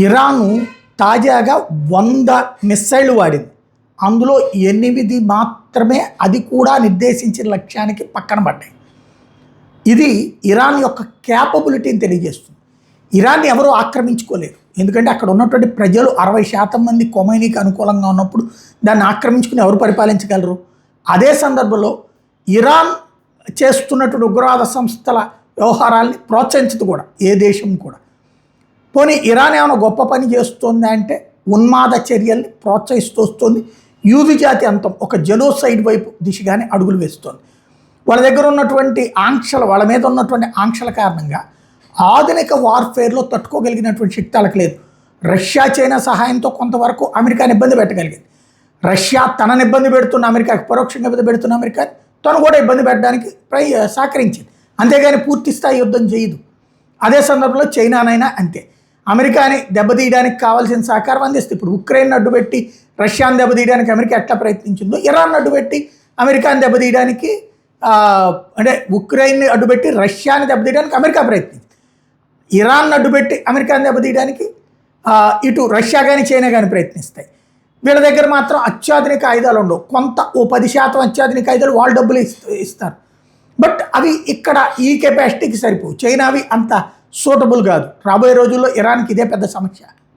Iran తాజాగా 100 మిస్సైళ్ళు వాడింది. అందులో 8 మాత్రమే అది కూడా నిర్దేశించిన లక్ష్యానికి పక్కన పడ్డాయి. ఇది ఇరాన్ యొక్క క్యాపబిలిటీని తెలియజేస్తుంది. ఇరాన్ని ఎవరూ ఆక్రమించుకోలేరు. ఎందుకంటే అక్కడ ఉన్నటువంటి ప్రజలు 60% మంది ఖొమైనీకి అనుకూలంగా ఉన్నప్పుడు దాన్ని ఆక్రమించుకుని ఎవరు పరిపాలించగలరు? అదే సందర్భంలో ఇరాన్ చేస్తున్నటువంటి ఉగ్రవాద సంస్థల వ్యవహారాల్ని ప్రోత్సహించదు కూడా ఏ దేశం కూడా. పోనీ ఇరాన్ ఏమైనా గొప్ప పని చేస్తుందా అంటే ఉన్మాద చర్యల్ని ప్రోత్సహిస్తూ వస్తుంది. యూదు జాతి అంతం ఒక జెనోసైడ్ వైపు దిశగానే అడుగులు వేస్తుంది. వాళ్ళ దగ్గర ఉన్నటువంటి ఆంక్షలు, వాళ్ళ మీద ఉన్నటువంటి ఆంక్షల కారణంగా ఆధునిక వార్ఫేర్లో తట్టుకోగలిగినటువంటి శక్తి వాళ్ళకి లేదు. రష్యా చైనా సహాయంతో కొంతవరకు అమెరికాని ఇబ్బంది పెట్టగలిగింది. రష్యా తనని ఇబ్బంది పెడుతున్న అమెరికాకి, పరోక్షంగా ఇబ్బంది పెడుతున్న అమెరికాని తను కూడా ఇబ్బంది పెట్టడానికి సహకరించింది. అంతేగాని పూర్తి స్థాయి యుద్ధం చేయదు. అదే సందర్భంలో చైనానైనా అంతే. అమెరికాని దెబ్బతీయడానికి కావాల్సిన సహకారం అందిస్తుంది. ఇప్పుడు ఉక్రెయిన్ అడ్డుపెట్టి రష్యాను దెబ్బతీయడానికి అమెరికా ఎట్లా ప్రయత్నించిందో, ఇరాన్ అడ్డుపెట్టి అమెరికాని దెబ్బతీయడానికి అంటే ఉక్రెయిన్ని అడ్డుపెట్టి రష్యాని దెబ్బతీయడానికి అమెరికా ప్రయత్నించింది. ఇరాన్ అడ్డుపెట్టి అమెరికాని దెబ్బతీయడానికి ఇటు రష్యా కానీ చైనా కానీ ప్రయత్నిస్తాయి. వీళ్ళ దగ్గర మాత్రం అత్యాధునిక ఆయుధాలు ఉండవు. కొంత 10% అత్యాధునిక ఆయుధాలు వాళ్ళు డబ్బులు ఇస్తారు. బట్ అవి ఇక్కడ ఈ కెపాసిటీకి సరిపోవు. చైనావి అంత సూటబుల్ కాదు. రాబోయే రోజుల్లో ఇరాన్కి ఇదే పెద్ద సమస్య.